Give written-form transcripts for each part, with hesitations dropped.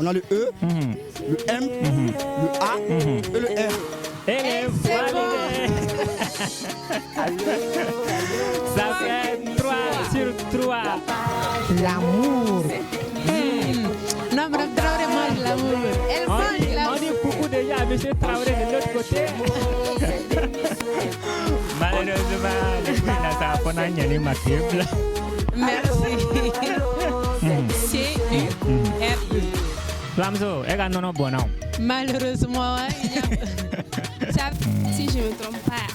On a le E, le M, le A et le R. Et c'est bon. Ça fait 3 sur 3. L'amour. Non, Madame Traoré mange l'amour. Elle mange On l'amour. dit beaucoup déjà à M. Traoré de l'autre côté. Malheureusement, le prix n'a pas gagné ma table. Merci. C-U-R-I. Lamzo, elle a non bon nom. Malheureusement, hein, ça, Si je ne me trompe pas.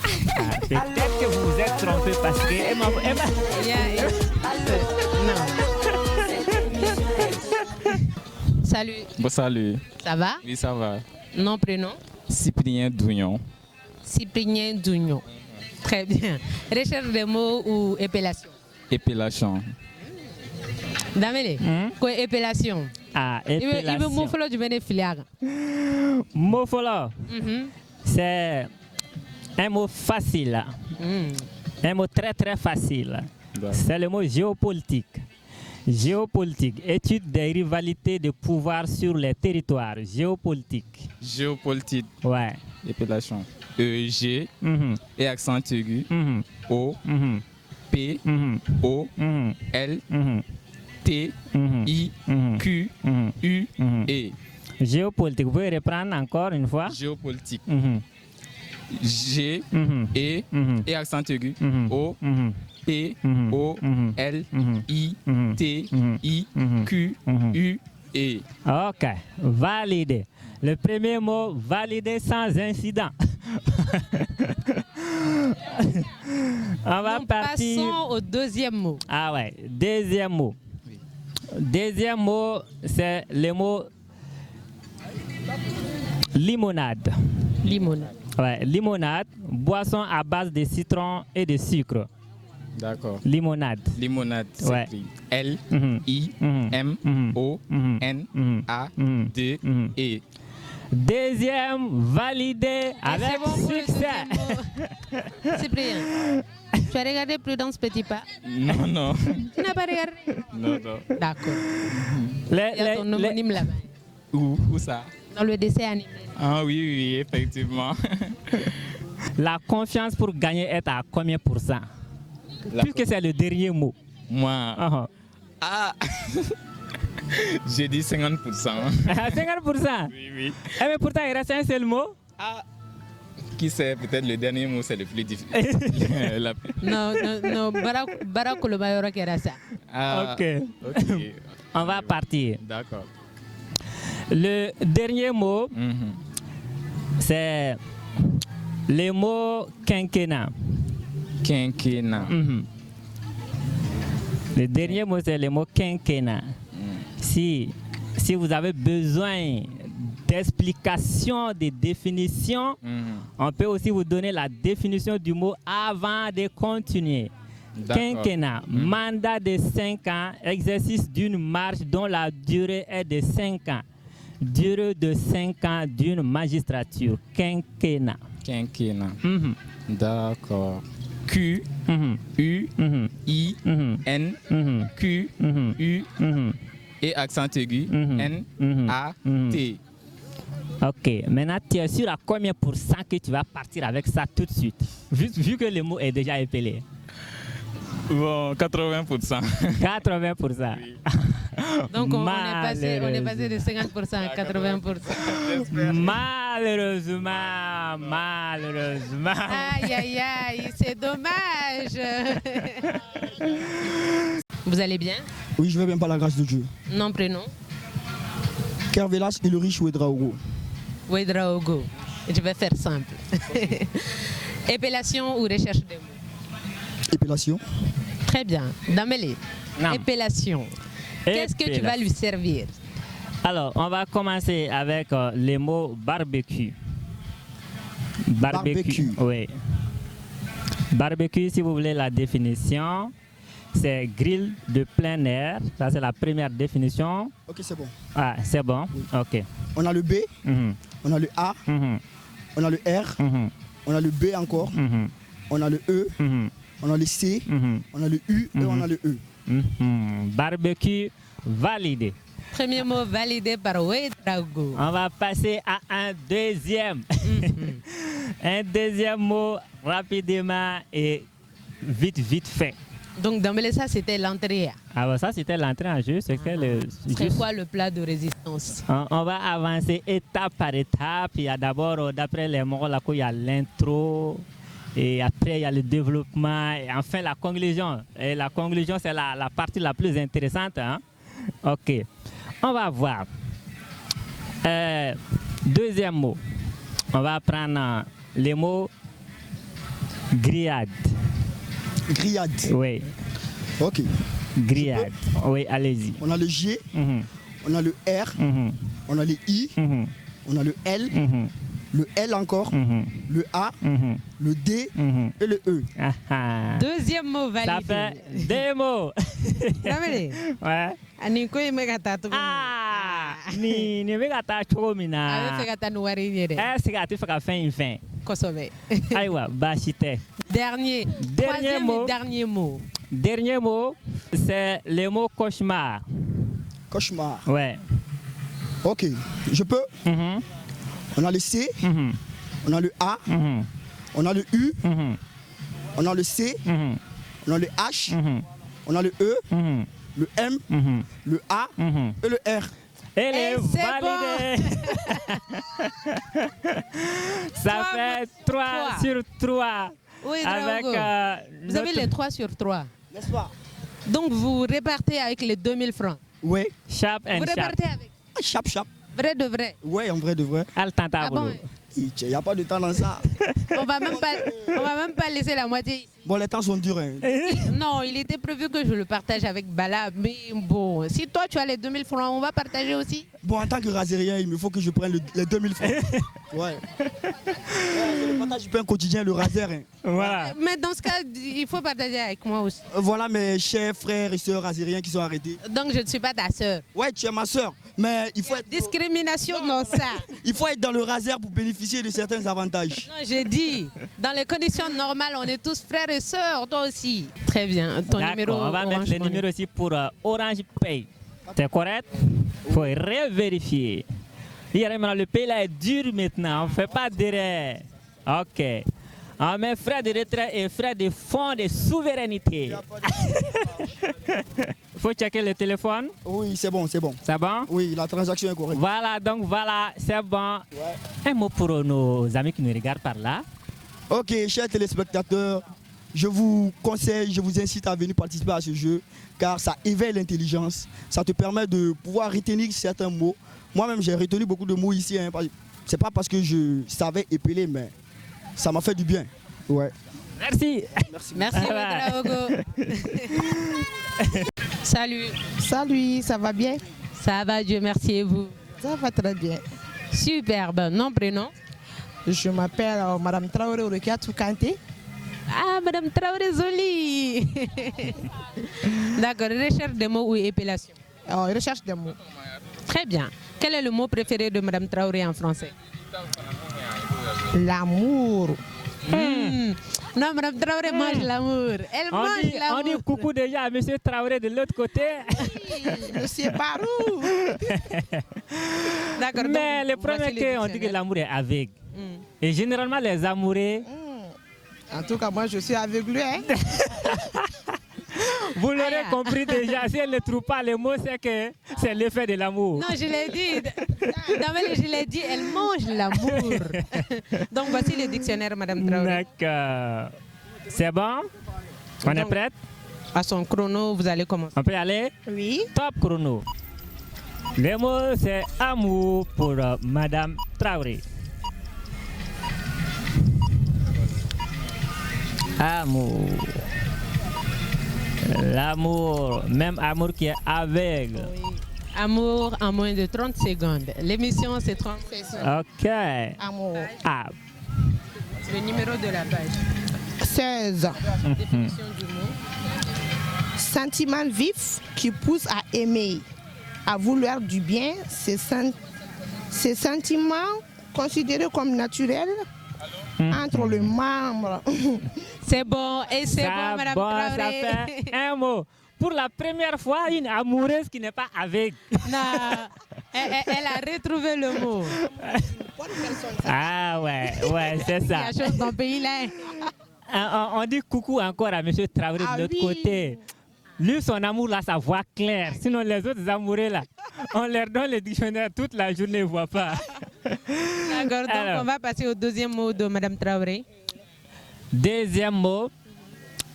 Peut-être que vous vous êtes trompé parce que Emma. non. Salut, Bon, salut. ça va? Oui, ça va. Nom, prénom? Cyprien Douignon. Cyprien Dougnon. Très bien. Recherche des mots ou épellation? Épellation. Damele, quoi épellation? Ah, Il veut épellation. moufler du bénéfice. Mofolo, c'est un mot facile. Un mot très très facile. C'est le mot géopolitique. Géopolitique, étude des rivalités de pouvoir sur les territoires. Géopolitique. Géopolitique. Ouais. Épellation. E-G et accent aigu. O, P, O, L, T, I, Q, U, E. Géopolitique. Vous pouvez reprendre encore une fois. Géopolitique. G, E et accent aigu. O, P, O, L, I, T, I, Q, U, E. Ok, validé. Le premier mot validé sans incident. On va Nous partir. passons au deuxième mot. Ah ouais, deuxième mot. Deuxième mot, c'est le mot limonade. Limonade. Ouais, limonade, boisson à base de citron et de sucre. D'accord. Limonade. Limonade, Ouais. s'écrit L, I, M, O, N, A, D, E. Deuxième validé avec c'est bon pour le succès. deuxième mot. Cyprien, tu as regardé Prudence Petit Pas? Non, non. Tu n'as pas regardé? Non, non. D'accord. Les- Il y a ton les- homonyme là-bas. Où ça? Dans le dessin animé. Ah oui, oui, effectivement. La confiance pour gagner est à combien pour cent? Puisque c'est le dernier mot. Moi, Uh-huh. ah, j'ai dit 50%. 50%. Oui, oui. Eh, mais pourtant, il reste un seul mot. Ah, qui sait, peut-être le dernier mot, c'est le plus difficile. La- Non, non, non. Barack Olobayoro qui era ça. Ah, Ok. ok. On va partir. D'accord. Le dernier mot, c'est le mot quinquennat. Quinquennat. Le dernier mot, c'est le mot quinquennat. Si vous avez besoin d'explications, de définitions, on peut aussi vous donner la définition du mot avant de continuer. D'accord. Quinquennat, mandat de 5 ans, exercice d'une marche dont la durée est de 5 ans. Durée de 5 ans d'une magistrature. Quinquennat. Quinquennat. D'accord. Q, U, I, N, Q, U, et accent aigu, N, A, T. Ok, maintenant tu es sûr à combien pour cent que tu vas partir avec ça tout de suite, vu que le mot est déjà épelé. Bon, 80%. 80%. Donc on est passé de 50% à 80%. Malheureusement. Aïe, aïe, aïe, c'est dommage. Vous allez bien? Oui, je vais bien par la grâce de Dieu. Nom, prénom? Kervelas et le riche Ouedraogo. Ouedraogo. Je vais faire simple. Épellation ou recherche des mots? Épellation. Très bien. Damele, Non. épellation. Qu'est-ce que tu vas lui servir? Alors, on va commencer avec le mot barbecue. Barbecue. Oui. Barbecue, si vous voulez la définition, c'est grill de plein air. Ça, c'est la première définition. Ok, c'est bon. Ah, c'est bon? Oui. Ok. On a le B, on a le A, on a le R, on a le B encore, on a le E, on a le C, on a le U et on a le E. Barbecue validé. Premier mot validé par Ouedraogo. On va passer à un deuxième. Un deuxième mot rapidement et vite fait. Donc, d'emblée, ça, c'était l'entrée. Alors ça, c'était l'entrée en jeu. C'est quoi le plat de résistance? On va avancer étape par étape. Il y a d'abord, d'après les mots, là, il y a l'intro. Et après, il y a le développement. Et enfin, la conclusion. Et la conclusion, c'est la partie la plus intéressante. Hein? OK. On va voir. Deuxième mot. On va prendre les mots grillade. Grillade. Oui. Ok. Grillade. Oui, allez-y. On a le G, on a le R, on a le I, on a le L, le L encore, le A, le D et le E. Deuxième mot validé. Ça fait deux mots. Ouais. Ni megata chomina. avec gata nouari nyere. Est-ce que tu fais fin? Kosobe. Aïwa, bachite. Dernier mot. Dernier mot. Dernier mot, c'est le mot cauchemar. Cauchemar. Ouais. Ok, je peux. On a le C, on a le A, on a le U, on a le C, on a le H, on a le E, le M, le A et le R. Elle est c'est validée. Ça fait 3 sur 3. Oui, avec, vous avez les 3 sur 3. N'est-ce pas? Donc vous répartez avec les 2000 francs. Oui. Sharp and Vous sharp. répartez avec Chap, chap. vrai de vrai. Oui, en vrai de vrai. Al tanta Ah bon? Il n'y a pas de temps dans ça. On va même pas laisser la moitié ici. Bon, les temps sont durs. Hein. Non, il était prévu que je le partage avec Bala, mais bon, si toi tu as les 2000 francs, on va partager aussi. Bon, en tant que rasérien, il me faut que je prenne les 2000 francs. Ouais. C'est le partage du pain quotidien, le raser. Hein. Voilà. Mais dans ce cas, il faut partager avec moi aussi. Voilà mes chers frères et sœurs rasériens qui sont arrêtés. Donc je ne suis pas ta sœur. Ouais, tu es ma sœur, mais il faut être... Discrimination dans ça. Il faut être dans le raser pour bénéficier de certains avantages. Non, j'ai dit, dans les conditions normales, on est tous frères et sœurs, toi aussi. Très bien. Ton numéro. On va mettre le numéro aussi pour Orange Pay. C'est correct? Il faut revérifier. Le pays là est dur maintenant. On ne fait pas d'erreur. OK. On met frais de retrait et frais de fonds de souveraineté. Il faut checker le téléphone. Oui, c'est bon, c'est bon. C'est bon? Oui, la transaction est correcte. Voilà, donc voilà, c'est bon. Ouais. Un mot pour nos amis qui nous regardent par là. Ok, chers téléspectateurs, je vous conseille, je vous incite à venir participer à ce jeu car ça éveille l'intelligence. Ça te permet de pouvoir retenir certains mots. Moi-même, j'ai retenu beaucoup de mots ici. Hein, c'est pas parce que je savais épeler, mais ça m'a fait du bien. Ouais. Merci. Merci, Ouedraogo. Salut. Salut, ça va bien? Ça va, Dieu merci, et vous? Ça va très bien. Superbe. Nom, prénom? Je m'appelle Madame Traoré Orekiatou Kanté. Ah, Madame Traoré Zoli. D'accord, recherche des mots ou épellation? Recherche des mots. Très bien. Quel est le mot préféré de Madame Traoré en français? L'amour. Non, Madame Traoré mange l'amour. Elle mange l'amour. On dit coucou déjà à Monsieur Traoré de l'autre côté. Oui, Monsieur Barou. D'accord. Mais le premier qu'on dit que l'amour est aveugle. Et généralement, les amoureux... En tout cas, moi, je suis aveuglé. Hein? Vous l'aurez compris déjà, si elle ne trouve pas les mots, c'est que c'est l'effet de l'amour. Non, je l'ai dit. Je l'ai dit, elle mange l'amour. Donc, voici le dictionnaire, Madame Traoré. D'accord. C'est bon? On est prête? À son chrono, vous allez commencer. On peut y aller? Oui. Top chrono. Le mot, c'est amour pour Madame Traoré. Amour. L'amour, même amour qui est aveugle. Oui. Amour en moins de 30 secondes. L'émission, c'est 30 secondes. OK. Amour. Ah. Le numéro de la page. 16. Définition du mot. Sentiment vif qui pousse à aimer, à vouloir du bien. Ces sentiments considérés comme naturels entre le membre. C'est bon, et c'est bon, Madame Traoré. Ça fait un mot pour la première fois une amoureuse qui n'est pas aveugle. Non, elle a retrouvé le mot. Ah ouais, c'est Il y ça. a chose dans le pays là. On dit coucou encore à M. Traoré de l'autre côté. Lui, son amour là, sa voix claire. Sinon, les autres amoureux là, on leur donne le dictionnaire toute la journée, ils ne voient pas. D'accord, donc Alors. on va passer au deuxième mot de Mme Traoré. Deuxième mot,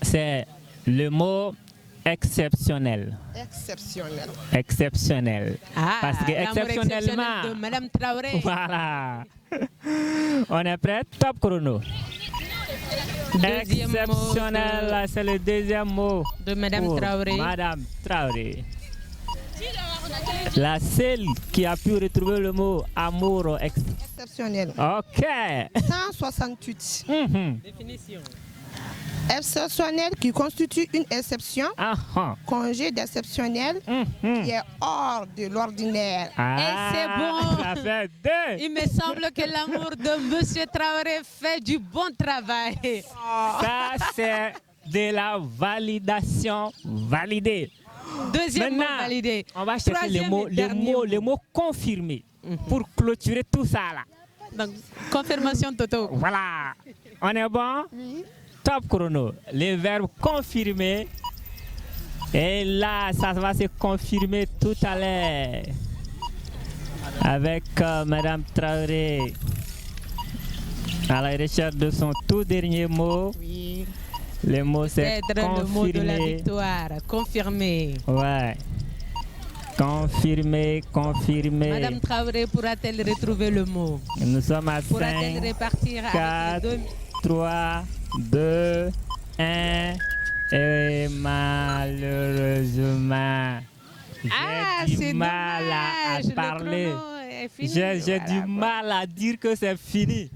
c'est le mot exceptionnel. Exceptionnel. Exceptionnel. Parce que l'amour exceptionnellement. exceptionnel de Mme Traoré. Voilà. On est prêt? Top chrono. Deuxième mot Exceptionnel, c'est le deuxième mot. de Mme pour Traoré. Madame Traoré. La seule qui a pu retrouver le mot amour. Exceptionnel. Ok. 168. Définition. Exceptionnel qui constitue une exception. Ah, ah. Congé d'exceptionnel qui est hors de l'ordinaire. Ah, c'est bon. Ça fait deux. Il me semble que l'amour de M. Traoré fait du bon travail. Ça, c'est de la validation validée. Deuxième mot Maintenant, validé. on va chercher Troisième et dernier les mots confirmés pour clôturer tout ça là. Donc, confirmation Toto. Voilà. On est bon? Top chrono. Les verbes confirmés. Et là, ça va se confirmer tout à l'heure. Avec Madame Traoré. À la recherche de son tout dernier mot. Oui. Le mot c'est Peut-être le mot de la confirmé. victoire. Confirmé. Ouais. Confirmé. Madame Traoré pourra-t-elle retrouver le mot? Nous sommes à Pourra-t-elle 5, répartir avec 4, les deux? 3, 2, 1. Et malheureusement, j'ai du mal à dommage, le parler. chrono est fini. J'ai Voilà, du mal à dire que c'est fini.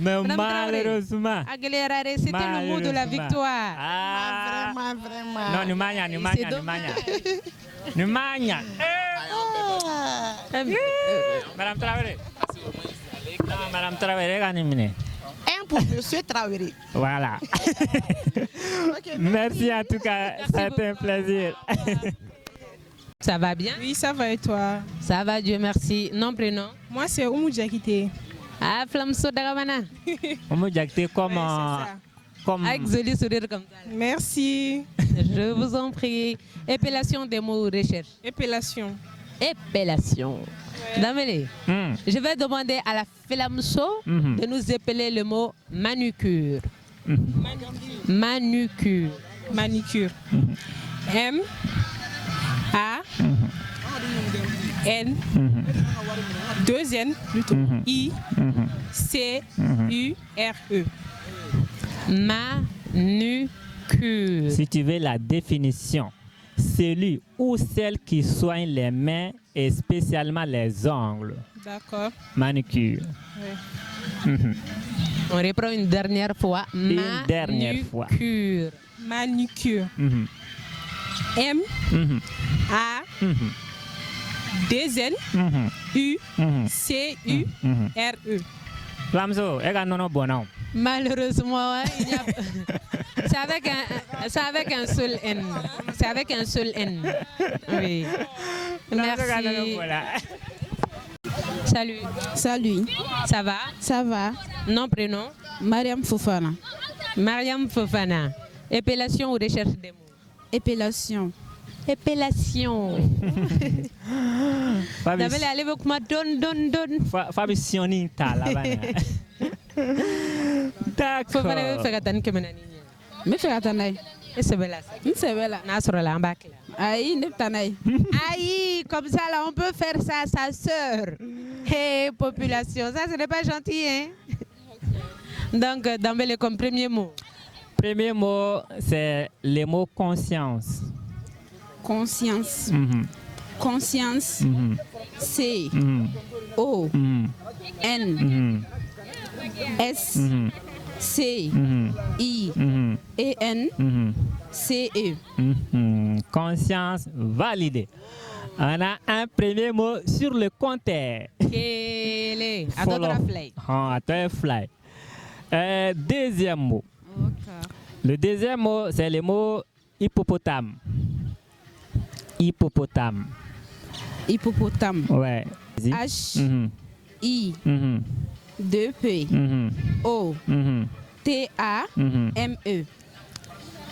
Mais Madame Traoré, malheureusement. Aguilera, c'était le mot de la malheureusement. victoire. Ah, Vraiment. non, Numanya. Madame Traoré. Non, Madame Traoré, ganimine. Un pour Monsieur Traoré. Voilà. Merci en tout cas, c'était un plaisir. Ça va bien? Oui, ça va et toi? Ça va, Dieu merci. Non, prénom? Moi, c'est Oumou Diakité. Ah, Flamso Dagamana. On me dit que comme, Ouais, c'est ça. comme Avec joli sourire comme ça. Merci. Je vous en prie. Épellation des mots recherche. Épellation. Épellation. Damele, je vais demander à la Flamso de nous épeler le mot manucure. Manucure. Manicure. M A N 2 N plutôt I C U R E. Manucure. si tu veux la définition, celui ou celle qui soigne les mains et spécialement les ongles. D'accord. Manucure. On reprend une dernière fois. Une dernière fois. Manucure. Manicure. Mhm. M Mhm. A Mhm. 2 N Mhm. U Mhm. C U Mhm. R E. Lamso, ega nono bonhomme. Malheureusement, hein, il y a... c'est avec un seul N. C'est avec un seul N. Oui. Merci. Voilà. Salut. Salut, Ça va? ça va? Nom, prénom? Mariam Fofana. Mariam Fofana. Épellation ou recherche des mots? Épellation. Épellation. Fabi, Damele, allez avec moi. Don. Fabi Sioni ta là-bas. Fofana, D'accord. fais attention que menani. Me fɛ ka taa n'a ye. Et c'est belle. N sɛbɛ la. N'a sɔrɔ la, an b'a kila. Ayi, ne bɛ taa n'a ye. Aïe, comme ça là, on peut faire ça à sa sœur. Hé, population, ça ce n'est pas gentil, hein? Donc, Dambélé comme premier mot. Premier mot, c'est le mot conscience. Conscience. Mhm. Conscience. Mhm. C. Mhm. O. Mhm. N. Mhm. S. Mhm. C. Mhm. I. Mhm. E. N. Mhm. C. E. Mhm. Conscience validée. On a un premier mot sur le compteur. Kélé, à Follow. d'autres fly. Ah, attends, fly. Deuxième mot. Le deuxième mot, c'est le mot hippopotame. Hippopotame. Hippopotame. Ouais. Vas-y. H, Mhm. I, Mhm. 2 P, Mhm. O, Mhm. T, A, Mhm. M, E.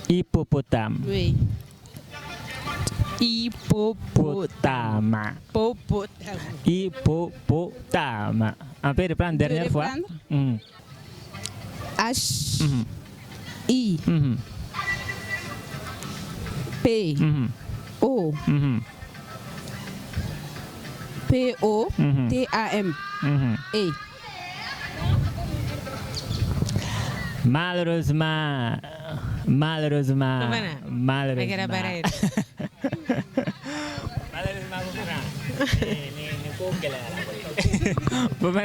Hippopotame. Oui. Hippopotame. Hippopotame. On peut reprendre une dernière fois. reprendre? Mhm. H, Mhm. I, Mhm. P, Mhm. O, Mhm. P, O, Mhm. T, A, M, Mhm. E. Malheureusement, Malheureusement,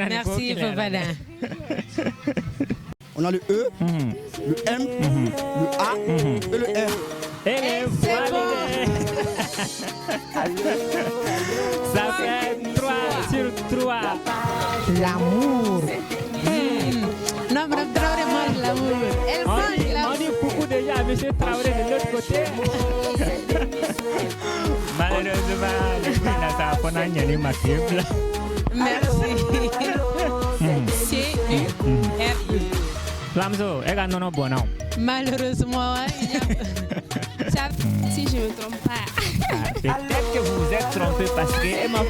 merci Fofana. On a le E, le M, le A et le R. Et les validés. Ça fait 3 sur 3. L'amour. Non, Madame Traoré mange l'amour. Elle On mange dit l'amour. beaucoup déjà à M. Traoré de l'autre côté. Malheureusement, le prix n'a pas gagné ma cible. Merci. C-U-R-E. Lamzo, elle a non bon nom. Malheureusement, Ça, si je ne me trompe pas. Peut-être que vous vous êtes trompé parce que non.